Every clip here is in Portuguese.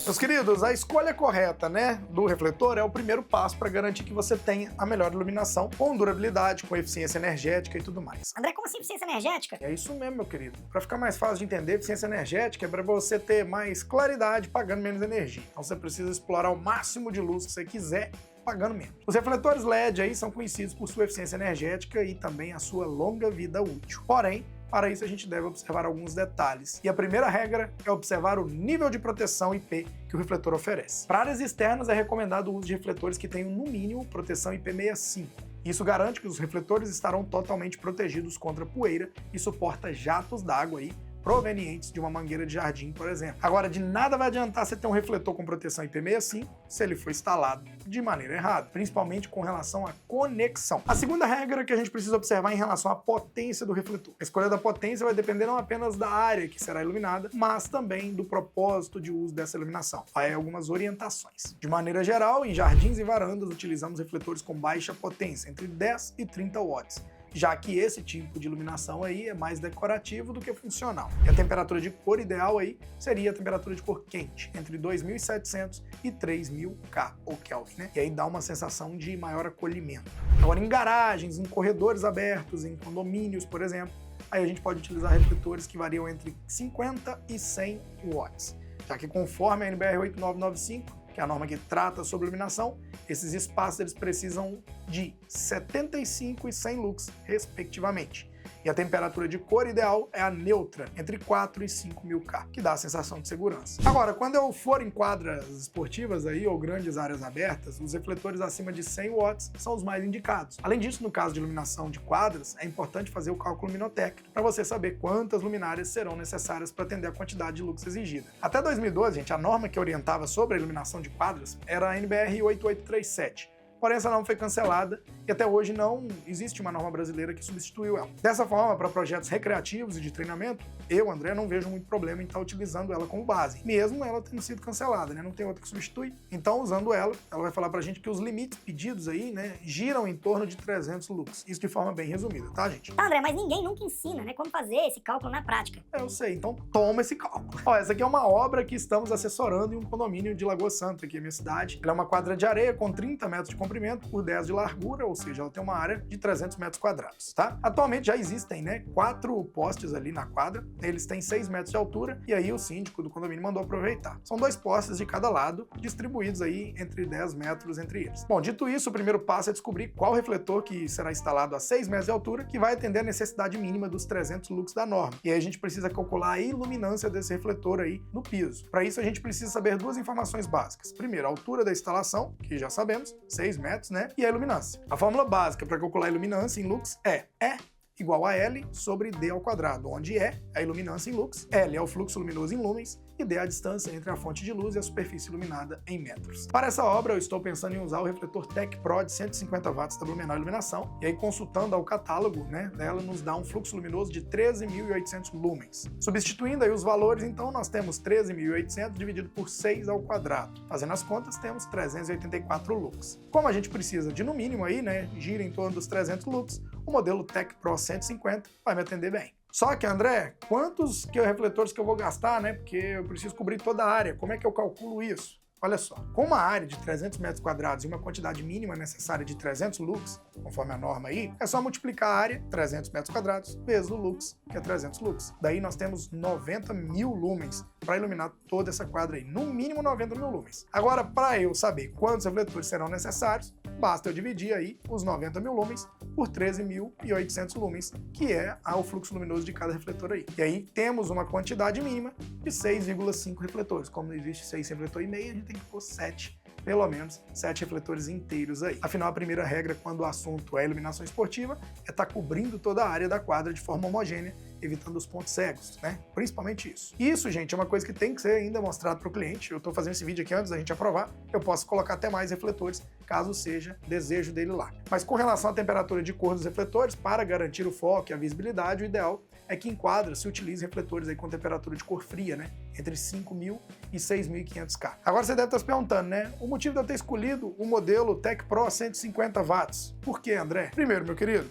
Meus queridos, a escolha correta, né, do refletor é o primeiro passo para garantir que você tenha a melhor iluminação, com durabilidade, com eficiência energética e tudo mais. André, como assim eficiência energética? É isso mesmo, meu querido. Para ficar mais fácil de entender, eficiência energética é para você ter mais claridade pagando menos energia. Então você precisa explorar o máximo de luz que você quiser pagando menos. Os refletores LED aí são conhecidos por sua eficiência energética e também a sua longa vida útil. Porém, para isso a gente deve observar alguns detalhes. E a primeira regra é observar o nível de proteção IP que o refletor oferece. Para áreas externas é recomendado o uso de refletores que tenham no mínimo proteção IP65. Isso garante que os refletores estarão totalmente protegidos contra poeira e suporta jatos d'água aí provenientes de uma mangueira de jardim, por exemplo. Agora, de nada vai adiantar você ter um refletor com proteção IP65 se ele for instalado de maneira errada, principalmente com relação à conexão. A segunda regra que a gente precisa observar em relação à potência do refletor. A escolha da potência vai depender não apenas da área que será iluminada, mas também do propósito de uso dessa iluminação. Aí algumas orientações. De maneira geral, em jardins e varandas utilizamos refletores com baixa potência, entre 10 e 30 watts. Já que esse tipo de iluminação aí é mais decorativo do que funcional. E a temperatura de cor ideal aí seria a temperatura de cor quente, entre 2.700 e 3.000 K ou Kelvin, né? E aí dá uma sensação de maior acolhimento. Agora, em garagens, em corredores abertos, em condomínios, por exemplo, aí a gente pode utilizar refletores que variam entre 50 e 100 watts. Já que conforme a NBR 8995, que é a norma que trata sobre iluminação, esses espaços eles precisam de 75 e 100 lux, respectivamente. E a temperatura de cor ideal é a neutra, entre 4 e 5.000 K, que dá a sensação de segurança. Agora, quando eu for em quadras esportivas aí, ou grandes áreas abertas, os refletores acima de 100 watts são os mais indicados. Além disso, no caso de iluminação de quadras, é importante fazer o cálculo luminotécnico para você saber quantas luminárias serão necessárias para atender a quantidade de lux exigida. Até 2012, gente, a norma que orientava sobre a iluminação de quadras era a NBR 8837. Porém, essa norma foi cancelada e até hoje não existe uma norma brasileira que substituiu ela. Dessa forma, para projetos recreativos e de treinamento, eu, André, não vejo muito problema em estar utilizando ela como base, mesmo ela tendo sido cancelada, né? Não tem outra que substitui. Então, usando ela vai falar pra gente que os limites pedidos aí, né, giram em torno de 300 lux. Isso de forma bem resumida, tá, gente? Tá, André, mas ninguém nunca ensina, né, como fazer esse cálculo na prática. Eu sei, então toma esse cálculo. Ó, essa aqui é uma obra que estamos assessorando em um condomínio de Lagoa Santa, aqui na minha cidade. Ela é uma quadra de areia com 30 metros de comprimento por 10 de largura, ou seja, ela tem uma área de 300 metros quadrados, tá? Atualmente já existem, né, 4 postes ali na quadra, eles têm 6 metros de altura, e aí o síndico do condomínio mandou aproveitar. São 2 postes de cada lado, distribuídos aí entre 10 metros entre eles. Bom, dito isso, o primeiro passo é descobrir qual refletor que será instalado a 6 metros de altura, que vai atender a necessidade mínima dos 300 lux da norma. E aí a gente precisa calcular a iluminância desse refletor aí no piso. Para isso, a gente precisa saber 2 informações básicas. Primeiro, a altura da instalação, que já sabemos, 6 metros, né? E a iluminância. A fórmula básica para calcular a iluminância em lux é E igual a L sobre D ao quadrado, onde E é a iluminância em lux, L é o fluxo luminoso em lumens e D é a distância entre a fonte de luz e a superfície iluminada em metros. Para essa obra, eu estou pensando em usar o refletor Tech Pro de 150 watts da Blumenau Iluminação, e aí consultando ao catálogo, né, dela nos dá um fluxo luminoso de 13.800 lumens. Substituindo aí os valores, então nós temos 13.800 dividido por 6 ao quadrado. Fazendo as contas, temos 384 lux. Como a gente precisa de no mínimo aí, né, gira em torno dos 300 lux, o modelo Tech Pro 150 vai me atender bem. Só que, André, quantos refletores que eu vou gastar, né? Porque eu preciso cobrir toda a área. Como é que eu calculo isso? Olha só, com uma área de 300 metros quadrados e uma quantidade mínima necessária de 300 lux, conforme a norma aí, é só multiplicar a área, 300 metros quadrados, vezes o lux, que é 300 lux. Daí nós temos 90.000 lumens para iluminar toda essa quadra aí, no mínimo 90.000 lumens. Agora, para eu saber quantos refletores serão necessários, basta eu dividir aí os 90.000 lumens por 13.800 lumens, que é o fluxo luminoso de cada refletor aí. E aí temos uma quantidade mínima de 6,5 refletores. Como não existe 6 refletores e meio, a gente tem que pôr 7, pelo menos 7 refletores inteiros aí. Afinal, a primeira regra quando o assunto é iluminação esportiva é estar cobrindo toda a área da quadra de forma homogênea, evitando os pontos cegos, né? Principalmente isso. Isso, gente, é uma coisa que tem que ser ainda mostrado para o cliente. Eu estou fazendo esse vídeo aqui antes da gente aprovar. Eu posso colocar até mais refletores, caso seja desejo dele lá. Mas com relação à temperatura de cor dos refletores, para garantir o foco e a visibilidade, o ideal é que em quadra se utilize refletores aí com temperatura de cor fria, né? Entre 5.000 e 6.500 K. Agora você deve estar se perguntando, né? O motivo de eu ter escolhido o modelo Tech Pro 150 watts. Por quê, André? Primeiro, meu querido,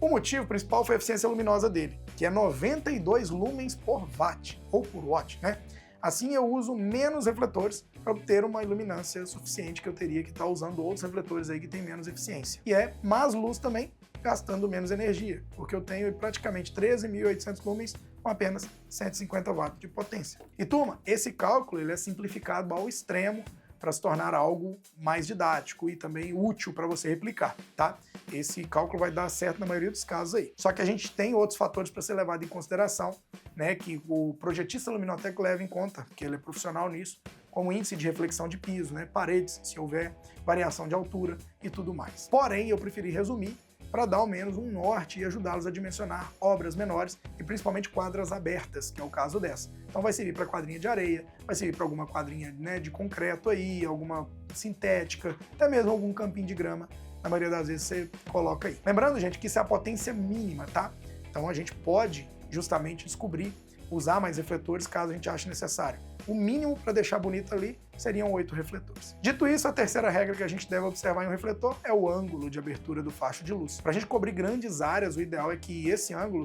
o motivo principal foi a eficiência luminosa dele, que é 92 lumens por watt, ou por watt, né? Assim eu uso menos refletores para obter uma iluminância suficiente que eu teria que estar usando outros refletores aí que tem menos eficiência. E é mais luz também, gastando menos energia, porque eu tenho praticamente 13.800 lumens com apenas 150 watts de potência. E turma, esse cálculo ele é simplificado ao extremo para se tornar algo mais didático e também útil para você replicar, tá? Esse cálculo vai dar certo na maioria dos casos aí. Só que a gente tem outros fatores para ser levado em consideração, né, que o projetista luminotécnico leva em conta, que ele é profissional nisso, como índice de reflexão de piso, né, paredes, se houver variação de altura e tudo mais. Porém, eu preferi resumir para dar ao menos um norte e ajudá-los a dimensionar obras menores e principalmente quadras abertas, que é o caso dessa. Então vai servir para quadrinha de areia, vai servir para alguma quadrinha, né, de concreto aí, alguma sintética, até mesmo algum campinho de grama. Na maioria das vezes você coloca aí. Lembrando, gente, que isso é a potência mínima, tá? Então a gente pode justamente descobrir, usar mais refletores caso a gente ache necessário. O mínimo para deixar bonito ali seriam 8 refletores. Dito isso, a terceira regra que a gente deve observar em um refletor é o ângulo de abertura do facho de luz. Para a gente cobrir grandes áreas, o ideal é que esse ângulo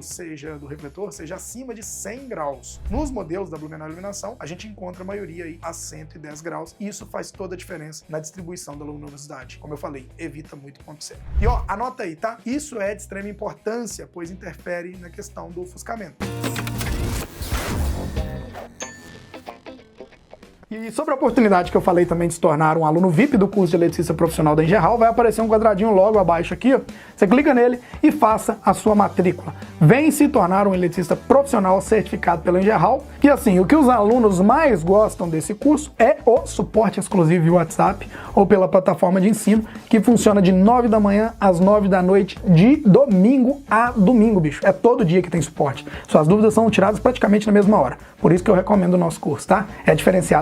do refletor seja acima de 100 graus. Nos modelos da Blumenau Iluminação, a gente encontra a maioria aí a 110 graus e isso faz toda a diferença na distribuição da luminosidade. Como eu falei, evita muito ponto cego. E ó, anota aí, tá? Isso é de extrema importância, pois interfere na questão do ofuscamento. E sobre a oportunidade que eu falei também de se tornar um aluno VIP do curso de eletricista profissional da Engerhal, vai aparecer um quadradinho logo abaixo aqui, ó. Você clica nele e faça a sua matrícula. Vem se tornar um eletricista profissional certificado pela Engerhal. E assim, o que os alunos mais gostam desse curso é o suporte exclusivo via WhatsApp ou pela plataforma de ensino, que funciona de 9 da manhã às 9 da noite, de domingo a domingo, bicho. É todo dia que tem suporte. Suas dúvidas são tiradas praticamente na mesma hora. Por isso que eu recomendo o nosso curso, tá? É diferenciado.